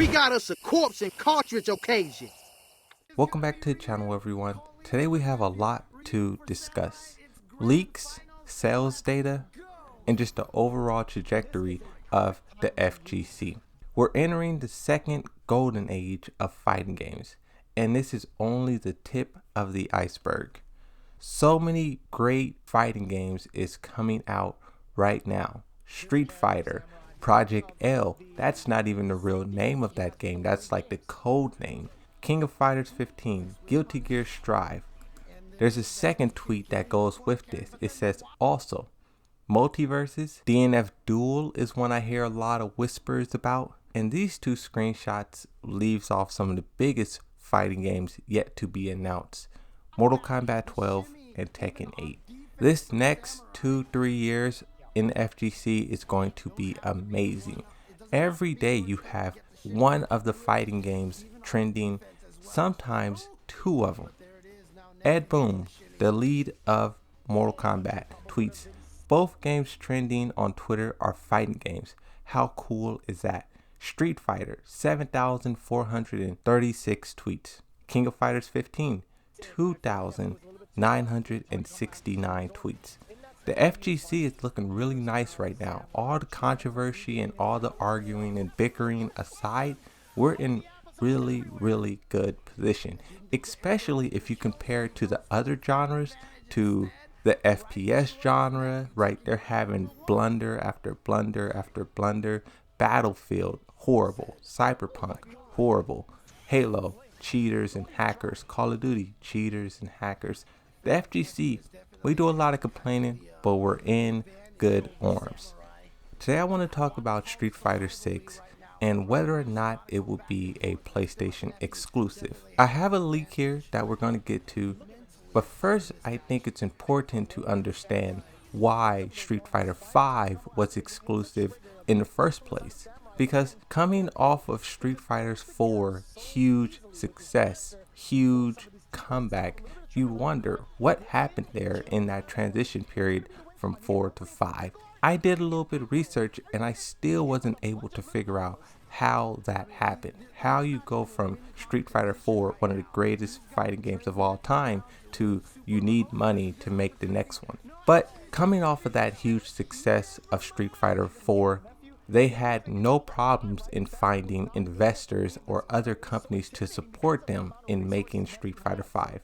We got us a corpse and cartridge occasion. Welcome back to the channel, everyone. Today we have a lot to discuss. Leaks, sales data, and just the overall trajectory of the FGC. We're entering the second golden age of fighting games, and this is only the tip of the iceberg. So many great fighting games is coming out right now. Street Fighter, Project L, that's not even the real name of that game, that's like the code name. King of Fighters 15, Guilty Gear Strive. There's a second tweet that goes with this. It says also, Multiverses, DNF Duel is one I hear a lot of whispers about. And these two screenshots leaves off some of the biggest fighting games yet to be announced. Mortal Kombat 12 and Tekken 8. This next 2-3 years in the FGC is going to be amazing. Every day you have one of the fighting games trending, sometimes two of them. Ed Boon, the lead of Mortal Kombat, tweets, both games trending on Twitter are fighting games. How cool is that? Street Fighter, 7,436 tweets. King of Fighters 15, 2,969 tweets. The FGC is looking really nice right now. All the controversy and all the arguing and bickering aside, we're in really good position, especially if you compare it to the other genres, to the FPS genre, right? They're having blunder after blunder after blunder. Battlefield, horrible. Cyberpunk, horrible. Halo, cheaters and hackers. Call of Duty, cheaters and hackers. The FGC, we do a lot of complaining, but we're in good arms. Today I want to talk about Street Fighter 6 and whether or not it will be a PlayStation exclusive. I have a leak here that we're going to get to, but first I think it's important to understand why Street Fighter 5 was exclusive in the first place. Because coming off of Street Fighter 4, huge success, huge comeback, you wonder what happened there in that transition period from 4 to 5. I did a little bit of research and I still wasn't able to figure out how that happened. How you go from Street Fighter 4, one of the greatest fighting games of all time, to you need money to make the next one. But coming off of that huge success of Street Fighter 4, they had no problems in finding investors or other companies to support them in making Street Fighter 5.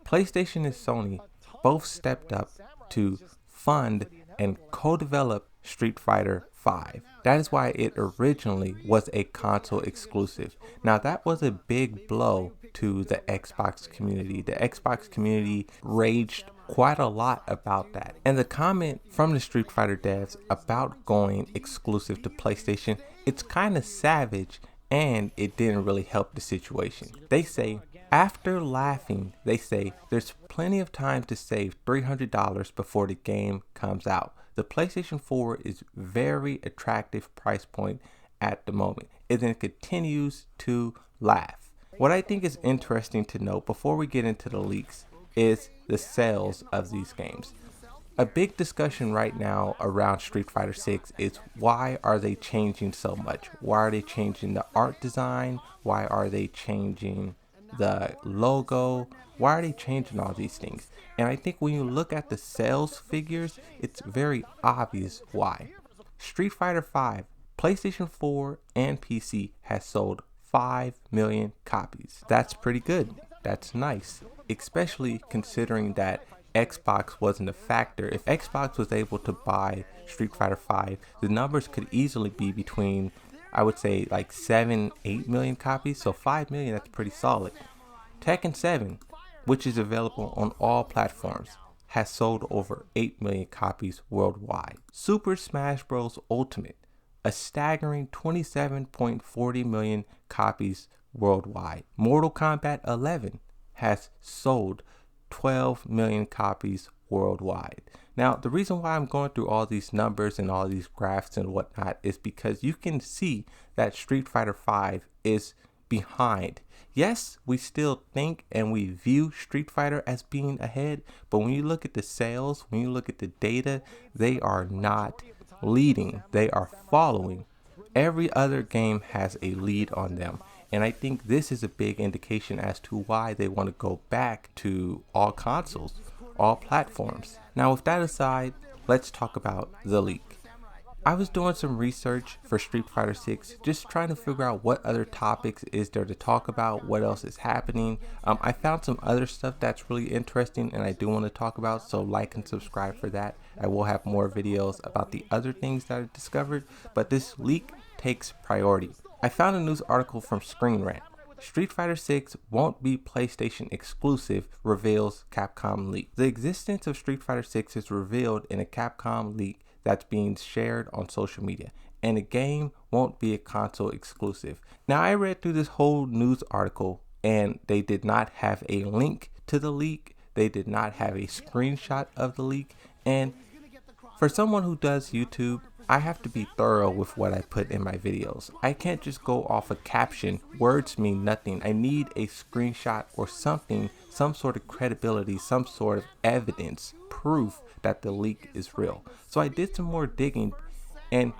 PlayStation and Sony both stepped up to fund and co-develop Street Fighter 5. That is why it originally was a console exclusive. Now that was a big blow to the Xbox community. The Xbox community raged quite a lot about that. And the comment from the Street Fighter devs about going exclusive to PlayStation, it's kind of savage and it didn't really help the situation. They say, after laughing, they say there's plenty of time to save $300 before the game comes out. The PlayStation 4 is very attractive price point at the moment. It then continues to laugh. What I think is interesting to note before we get into the leaks is the sales of these games. A big discussion right now around Street Fighter 6 is why are they changing so much? Why are they changing the art design? Why are they changing the logo? Why are they changing all these things? And I think when you look at the sales figures, it's very obvious why. Street Fighter 5, PlayStation 4 and PC has sold 5 million copies. That's pretty good. That's nice, especially considering that Xbox wasn't a factor. If Xbox was able to buy Street Fighter 5, the numbers could easily be between, I would say, like 7-8 million copies. So 5 million, that's pretty solid. Tekken 7, which is available on all platforms, has sold over 8 million copies worldwide. Super Smash Bros. Ultimate, a staggering 27.40 million copies worldwide. Mortal Kombat 11 has sold 12 million copies worldwide. Now, the reason why I'm going through all these numbers and all these graphs and whatnot is because you can see that Street Fighter 5 is behind. Yes, we still think and we view Street Fighter as being ahead, but when you look at the sales, when you look at the data, they are not leading, they are following Every other game has a lead on them. And I think this is a big indication as to why they want to go back to all consoles, all platforms. Now, with that aside, let's talk about the leak. I was doing some research for Street Fighter 6, just trying to figure out what other topics is there to talk about, what else is happening. I found some other stuff that's really interesting and I do want to talk about, so like and subscribe for that. I will have more videos about the other things that I discovered, but this leak takes priority. I found a news article from Screen Rant. Street Fighter 6 won't be PlayStation exclusive, reveals Capcom leak. The existence of Street Fighter 6 is revealed in a Capcom leak that's being shared on social media, and the game won't be a console exclusive. Now, I read through this whole news article and they did not have a link to the leak. They did not have a screenshot of the leak, and for someone who does YouTube, I have to be thorough with what I put in my videos. I can't just go off a caption. Words mean nothing. I need a screenshot or something, some sort of credibility, some sort of evidence, proof that the leak is real. So I did some more digging, and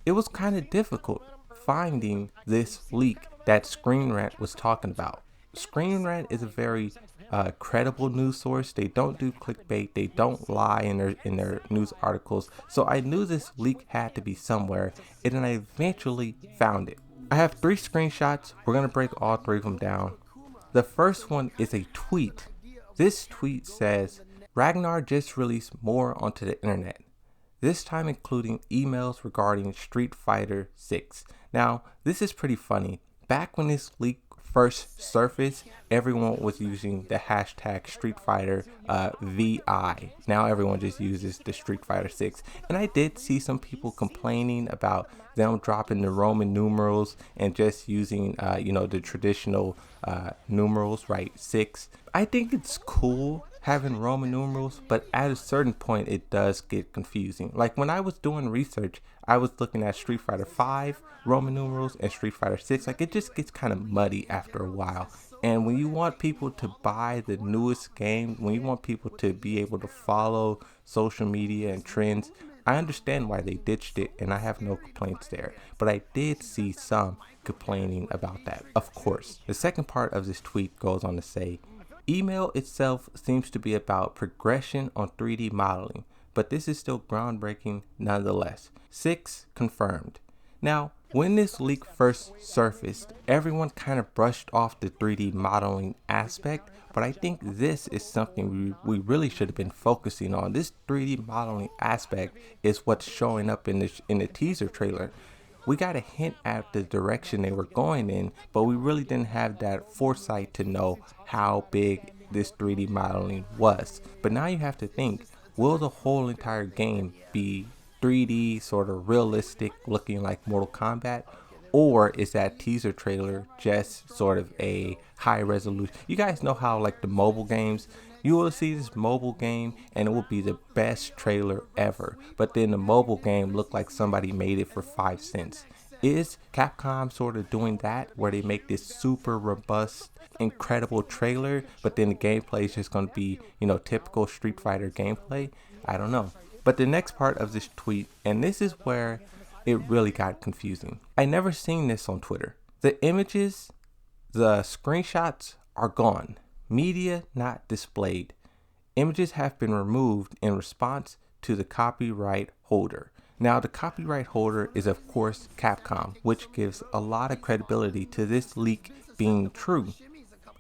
it was kind of difficult finding this leak that Screen Rant was talking about. Screen Rant is a very credible news source. They don't do clickbait. They don't lie in their news articles. So I knew this leak had to be somewhere, and then I eventually found it. I have 3 screenshots. We're gonna break all 3 of them down. The first one is a tweet. This tweet says, Ragnar just released more onto the internet, this time including emails regarding Street Fighter 6. Now, this is pretty funny. Back when this leak first surfaced, everyone was using the hashtag Street Fighter VI. Now everyone just uses the Street Fighter 6. And I did see some people complaining about them dropping the Roman numerals and just using, the traditional numerals, right? 6. I think it's cool having Roman numerals, but at a certain point it does get confusing. Like when I was doing research, I was looking at Street Fighter 5 Roman numerals and Street Fighter 6. Like it just gets kind of muddy after a while. And when you want people to buy the newest game, when you want people to be able to follow social media and trends, I understand why they ditched it, and I have no complaints there. But I did see some complaining about that, of course. The second part of this tweet goes on to say, email itself seems to be about progression on 3D modeling, but this is still groundbreaking nonetheless. 6 confirmed. Now, when this leak first surfaced, everyone kind of brushed off the 3D modeling aspect, but I think this is something we really should have been focusing on. This 3D modeling aspect is what's showing up in the teaser trailer. We got a hint at the direction they were going in, but we really didn't have that foresight to know how big this 3D modeling was. But now you have to think, will the whole entire game be 3D, sort of realistic, looking like Mortal Kombat? Or is that teaser trailer just sort of a high resolution? You guys know how like the mobile games, you will see this mobile game and it will be the best trailer ever, but then the mobile game looked like somebody made it for 5 cents. Is Capcom sort of doing that, where they make this super robust, incredible trailer, but then the gameplay is just going to be, typical Street Fighter gameplay? I don't know. But the next part of this tweet, and this is where it really got confusing. I never seen this on Twitter. The images, the screenshots are gone. Media not displayed. Images have been removed in response to the copyright holder. Now, the copyright holder is, of course, Capcom, which gives a lot of credibility to this leak being true.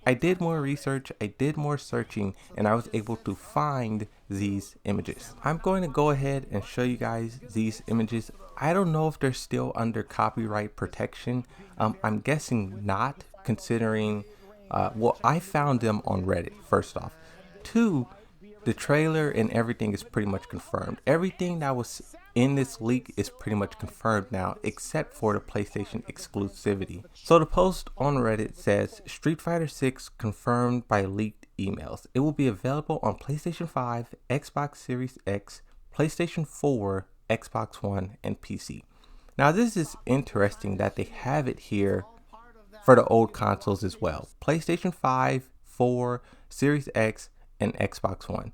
I did more research, I did more searching, and I was able to find these images. I'm going to go ahead and show you guys these images. I don't know if they're still under copyright protection. I'm guessing not, considering, I found them on Reddit, first off. 2, the trailer and everything is pretty much confirmed. Everything that was in this leak is pretty much confirmed now, except for the PlayStation exclusivity. So the post on Reddit says, Street Fighter 6 confirmed by leaked emails. It will be available on PlayStation 5, Xbox Series X, PlayStation 4, Xbox One, and PC. Now this is interesting that they have it here for the old consoles as well. PlayStation 5, 4, Series X, and Xbox One.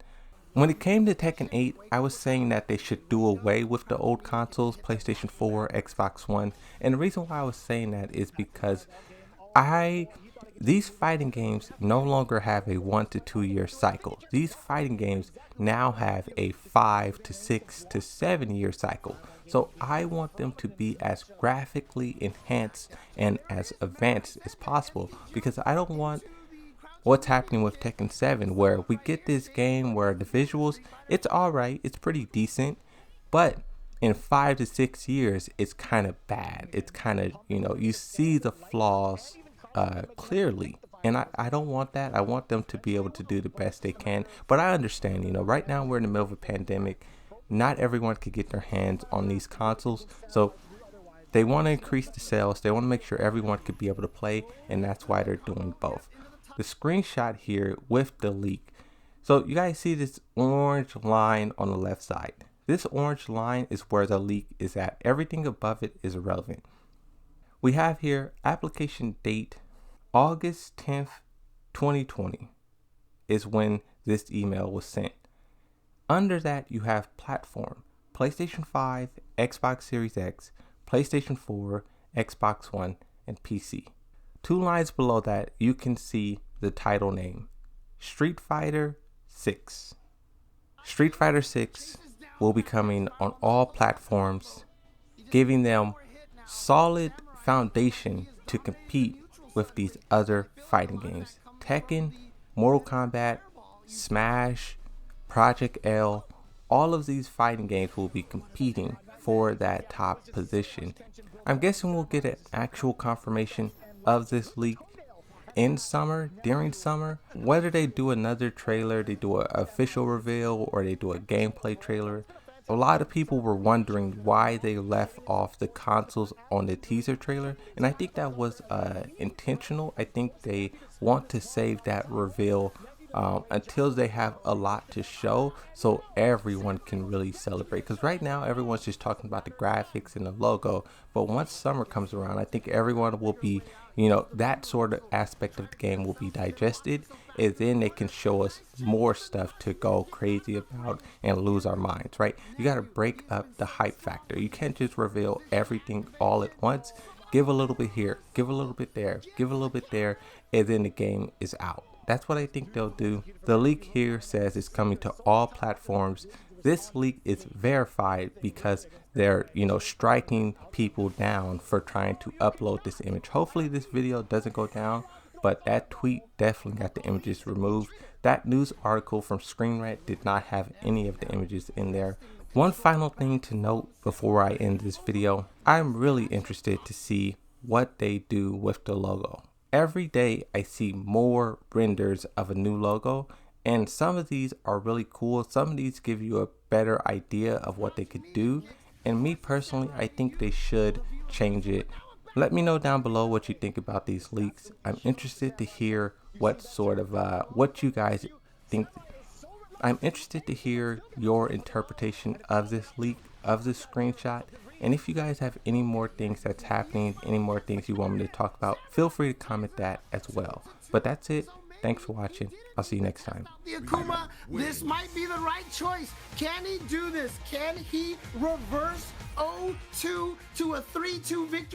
When it came to Tekken 8, I was saying that they should do away with the old consoles, PlayStation 4, Xbox One. And the reason why I was saying that is because I these fighting games no longer have a 1 to 2 year cycle. These fighting games now have a 5 to 6 to 7 year cycle. So I want them to be as graphically enhanced and as advanced as possible, because I don't want what's happening with Tekken 7, where we get this game where the visuals, it's alright, it's pretty decent, but in 5 to 6 years, it's kind of bad. It's kind of, you see the flaws clearly. And I don't want that. I want them to be able to do the best they can. But I understand, right now we're in the middle of a pandemic. Not everyone could get their hands on these consoles. So they want to increase the sales. They want to make sure everyone could be able to play. And that's why they're doing both. The screenshot here with the leak. So you guys see this orange line on the left side. This orange line is where the leak is at. Everything above it is irrelevant. We have here application date August 10th, 2020 is when this email was sent. Under that you have platform, PlayStation 5, Xbox Series X, PlayStation 4, Xbox One, and PC. 2 lines below that you can see the title name, Street Fighter 6. Street Fighter 6 will be coming on all platforms, giving them solid foundation to compete with these other fighting games. Tekken, Mortal Kombat, Smash, Project L, all of these fighting games will be competing for that top position. I'm guessing we'll get an actual confirmation of this leak in summer, during summer. Whether they do another trailer, they do an official reveal, or they do a gameplay trailer. A lot of people were wondering why they left off the consoles on the teaser trailer, and I think that was intentional. I think they want to save that reveal until they have a lot to show, so everyone can really celebrate. Because right now everyone's just talking about the graphics and the logo, but once summer comes around, I think everyone will be, that sort of aspect of the game will be digested, and then they can show us more stuff to go crazy about and lose our minds, right? You got to break up the hype factor. You can't just reveal everything all at once. Give a little bit here, give a little bit there, give a little bit there, and then the game is out. That's what I think they'll do. The leak here says it's coming to all platforms. This leak is verified because they're, striking people down for trying to upload this image. Hopefully this video doesn't go down, but that tweet definitely got the images removed. That news article from Screen Rant did not have any of the images in there. One final thing to note before I end this video, I'm really interested to see what they do with the logo. Every day I see more renders of a new logo, and some of these are really cool. Some of these give you a better idea of what they could do, and me personally, I think they should change it. Let me know down below what you think about these leaks. I'm interested to hear what sort of what you guys think. I'm interested to hear your interpretation of this leak, of this screenshot. And if you guys have any more things that's happening, any more things you want me to talk about, feel free to comment that as well. But that's it. Thanks for watching. I'll see you next time. Akuma, this might be the right choice. Can he do this? Can he reverse 0-2 to a 3-2 victory?